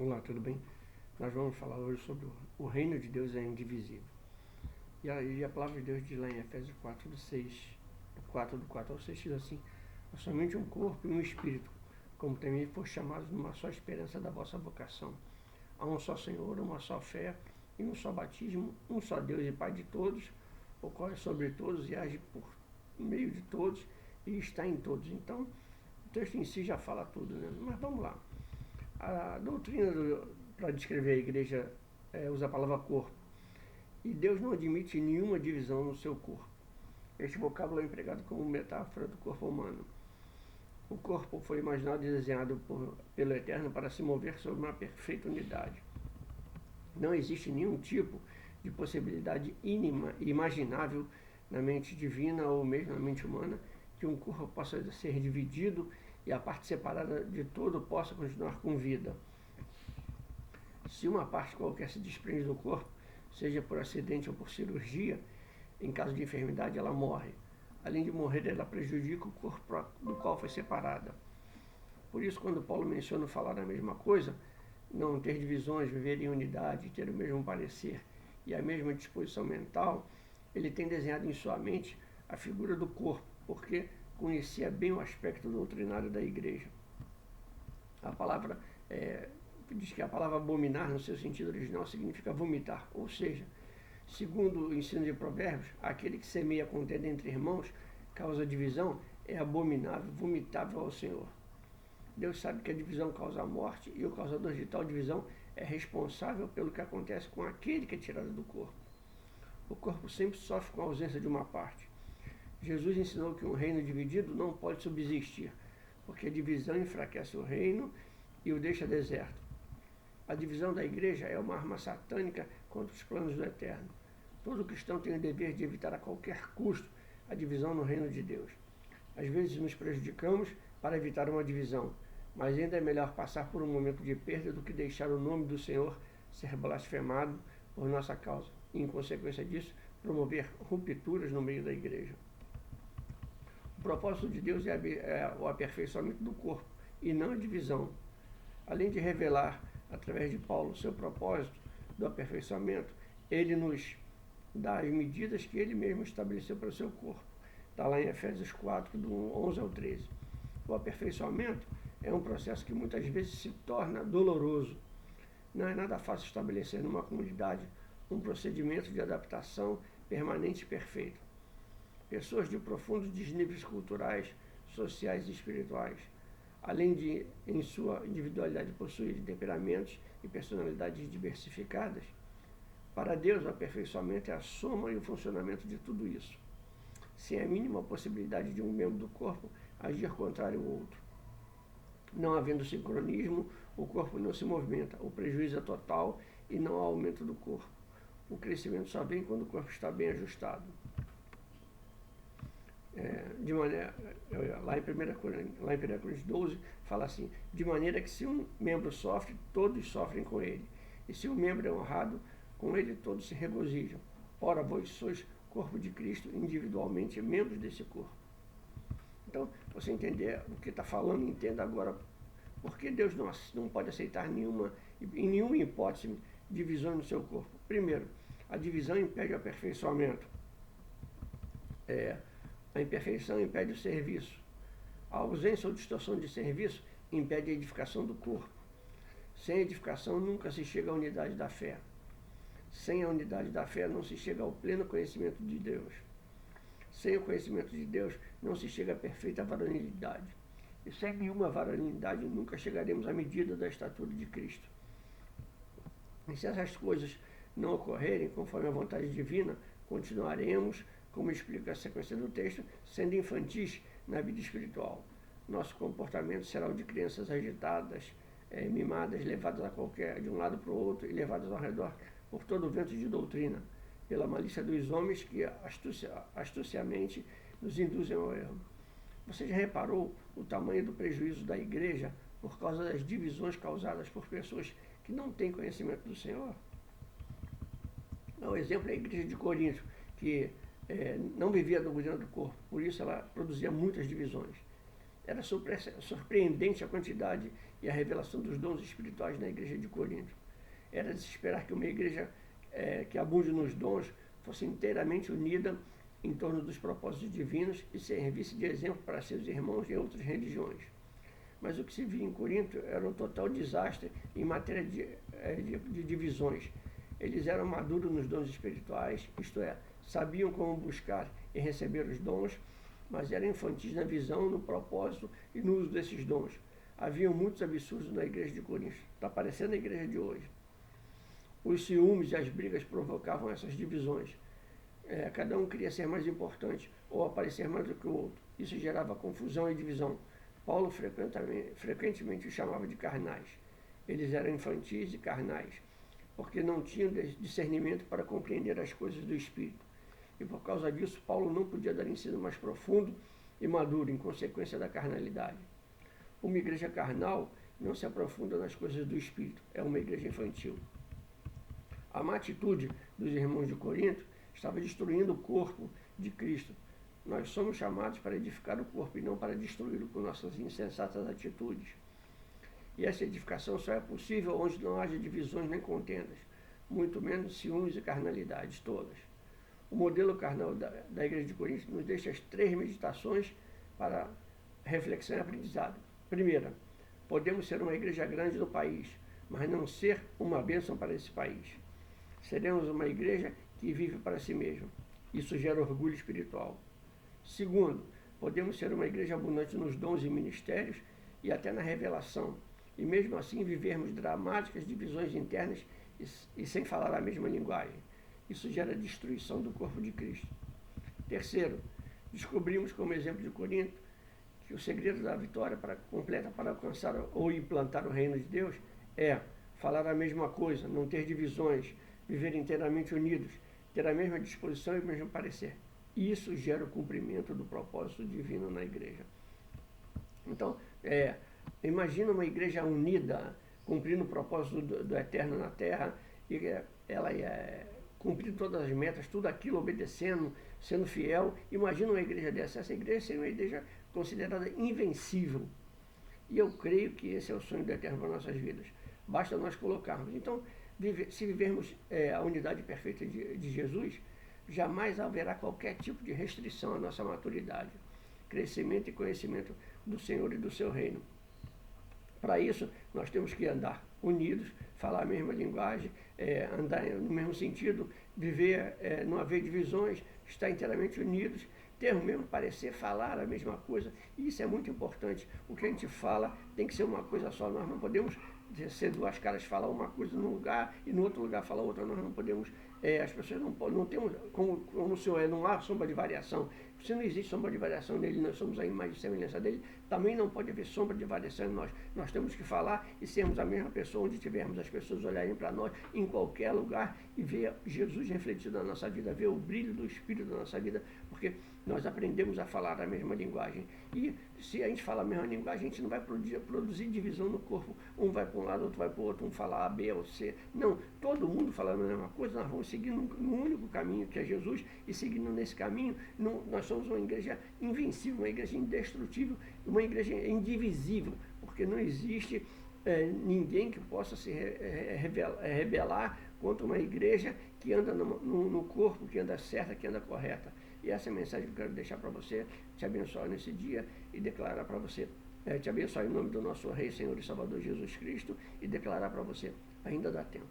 Olá, tudo bem? Nós vamos falar hoje sobre o reino de Deus é indivisível. E a palavra de Deus diz lá em Efésios 4, do 6, do 4 ao 6, diz assim: há somente um corpo e um espírito, como também for chamados numa só esperança da vossa vocação. Há um só Senhor, uma só fé e um só batismo, um só Deus e Pai de todos, o qual é sobre todos e age por meio de todos e está em todos. Então, o texto em si já fala tudo, né? Mas vamos lá. A doutrina para descrever a igreja usa a palavra corpo. E Deus não admite nenhuma divisão no seu corpo. Este vocábulo é empregado como metáfora do corpo humano. O corpo foi imaginado e desenhado pelo Eterno para se mover sobre uma perfeita unidade. Não existe nenhum tipo de possibilidade imaginável na mente divina ou mesmo na mente humana que um corpo possa ser dividido e a parte separada de todo possa continuar com vida. Se uma parte qualquer se desprende do corpo, seja por acidente ou por cirurgia, em caso de enfermidade ela morre. Além de morrer, ela prejudica o corpo do qual foi separada. Por isso, quando Paulo menciona falar a mesma coisa, não ter divisões, viver em unidade, ter o mesmo parecer e a mesma disposição mental, ele tem desenhado em sua mente a figura do corpo, porque conhecia bem o aspecto doutrinário da igreja. A palavra diz que a palavra abominar, no seu sentido original, significa vomitar, ou seja, segundo o ensino de Provérbios, aquele que semeia contenda entre irmãos, causa divisão, é abominável, vomitável ao Senhor. Deus sabe que a divisão causa a morte e o causador de tal divisão é responsável pelo que acontece com aquele que é tirado do corpo. O corpo sempre sofre com a ausência de uma parte. Jesus ensinou que um reino dividido não pode subsistir, porque a divisão enfraquece o reino e o deixa deserto. A divisão da igreja é uma arma satânica contra os planos do Eterno. Todo cristão tem o dever de evitar a qualquer custo a divisão no reino de Deus. Às vezes nos prejudicamos para evitar uma divisão, mas ainda é melhor passar por um momento de perda do que deixar o nome do Senhor ser blasfemado por nossa causa e, em consequência disso, promover rupturas no meio da igreja. O propósito de Deus é o aperfeiçoamento do corpo e não a divisão. Além de revelar, através de Paulo, seu propósito do aperfeiçoamento, ele nos dá as medidas que ele mesmo estabeleceu para o seu corpo. Está lá em Efésios 4, do 11 ao 13. O aperfeiçoamento é um processo que muitas vezes se torna doloroso. Não é nada fácil estabelecer numa comunidade um procedimento de adaptação permanente e perfeito. Pessoas de profundos desníveis culturais, sociais e espirituais, além de, em sua individualidade, possuírem temperamentos e personalidades diversificadas, para Deus o aperfeiçoamento é a soma e o funcionamento de tudo isso, sem a mínima possibilidade de um membro do corpo agir contrário ao outro. Não havendo sincronismo, o corpo não se movimenta, o prejuízo é total e não há aumento do corpo. O crescimento só vem quando o corpo está bem ajustado. Lá em 1 Coríntios 12, fala assim: de maneira que se um membro sofre, todos sofrem com ele. E se um membro é honrado, com ele todos se regozijam. Ora, vós sois corpo de Cristo, individualmente membros desse corpo. Então, você entender o que está falando, entenda agora por que Deus não pode aceitar em nenhuma hipótese, divisão no seu corpo. Primeiro, a divisão impede o aperfeiçoamento. A imperfeição impede o serviço. A ausência ou distorção de serviço impede a edificação do corpo. Sem edificação nunca se chega à unidade da fé. Sem a unidade da fé não se chega ao pleno conhecimento de Deus. Sem o conhecimento de Deus não se chega à perfeita varonilidade. E sem nenhuma varonilidade nunca chegaremos à medida da estatura de Cristo. E se essas coisas não ocorrerem conforme a vontade divina, continuaremos, como explica a sequência do texto, sendo infantis na vida espiritual. Nosso comportamento será o de crianças agitadas, mimadas, levadas de um lado para o outro e levadas ao redor por todo o vento de doutrina, pela malícia dos homens que astuciamente nos induzem ao erro. Você já reparou o tamanho do prejuízo da igreja por causa das divisões causadas por pessoas que não têm conhecimento do Senhor? O exemplo é a igreja de Corinto, que não vivia a doutrina do corpo, por isso ela produzia muitas divisões. Era surpreendente a quantidade e a revelação dos dons espirituais na igreja de Corinto. Era de se esperar que uma igreja que abunde nos dons fosse inteiramente unida em torno dos propósitos divinos e servisse de exemplo para seus irmãos em outras religiões. Mas o que se via em Corinto era um total desastre em matéria de divisões. Eles eram maduros nos dons espirituais, isto é, sabiam como buscar e receber os dons, mas eram infantis na visão, no propósito e no uso desses dons. Haviam muitos absurdos na igreja de Corinto. Está parecendo a igreja de hoje. Os ciúmes e as brigas provocavam essas divisões. Cada um queria ser mais importante ou aparecer mais do que o outro. Isso gerava confusão e divisão. Paulo frequentemente os chamava de carnais. Eles eram infantis e carnais, porque não tinham discernimento para compreender as coisas do Espírito. E por causa disso, Paulo não podia dar ensino mais profundo e maduro, em consequência da carnalidade. Uma igreja carnal não se aprofunda nas coisas do Espírito, é uma igreja infantil. A má atitude dos irmãos de Corinto estava destruindo o corpo de Cristo. Nós somos chamados para edificar o corpo e não para destruí-lo com nossas insensatas atitudes. E essa edificação só é possível onde não haja divisões nem contendas, muito menos ciúmes e carnalidades todas. O modelo carnal da igreja de Corinto nos deixa as 3 meditações para reflexão e aprendizado. Primeira, podemos ser uma igreja grande no país, mas não ser uma bênção para esse país. Seremos uma igreja que vive para si mesma. Isso gera orgulho espiritual. Segundo, podemos ser uma igreja abundante nos dons e ministérios e até na revelação, e mesmo assim vivermos dramáticas divisões internas e sem falar a mesma linguagem. Isso gera destruição do corpo de Cristo. Terceiro, descobrimos como exemplo de Corinto que o segredo da vitória completa para alcançar ou implantar o reino de Deus é falar a mesma coisa, não ter divisões, viver inteiramente unidos, ter a mesma disposição e o mesmo parecer. Isso gera o cumprimento do propósito divino na igreja. Então, imagina uma igreja unida, cumprindo o propósito do eterno na terra, e ela cumprindo todas as metas, tudo aquilo obedecendo, sendo fiel. Imagina uma igreja dessa. Essa igreja seria uma igreja considerada invencível. E eu creio que esse é o sonho do eterno para nossas vidas. Basta nós colocarmos. Então, se vivermos a unidade perfeita de Jesus, jamais haverá qualquer tipo de restrição à nossa maturidade, crescimento e conhecimento do Senhor e do seu reino. Para isso, nós temos que andar unidos, falar a mesma linguagem, andar no mesmo sentido, viver, não haver divisões, estar inteiramente unidos, ter o mesmo parecer, falar a mesma coisa. E isso é muito importante. O que a gente fala tem que ser uma coisa só. Nós não podemos ser 2 caras, falar uma coisa num lugar e no outro lugar falar outra. Nós não podemos, as pessoas não temos, como o Senhor não há sombra de variação. Se não existe sombra de variação nele, nós somos a imagem e semelhança dele, também não pode haver sombra de variação em nós. Nós temos que falar e sermos a mesma pessoa onde tivermos, as pessoas olharem para nós em qualquer lugar e ver Jesus refletido na nossa vida, ver o brilho do Espírito na nossa vida, porque nós aprendemos a falar a mesma linguagem. E se a gente fala a mesma linguagem, a gente não vai produzir divisão no corpo. Um vai para um lado, outro vai para o outro, um fala A, B ou C. Não, todo mundo falando a mesma coisa, nós vamos seguindo um único caminho, que é Jesus, e seguindo nesse caminho, nós somos uma igreja invencível, uma igreja indestrutível, uma igreja indivisível, porque não existe ninguém que possa se rebelar contra uma igreja que anda no corpo, que anda certa, que anda correta. E essa é a mensagem que eu quero deixar para você, te abençoar nesse dia e declarar para você, te abençoar em nome do nosso Rei, Senhor e Salvador Jesus Cristo, e declarar para você, ainda dá tempo.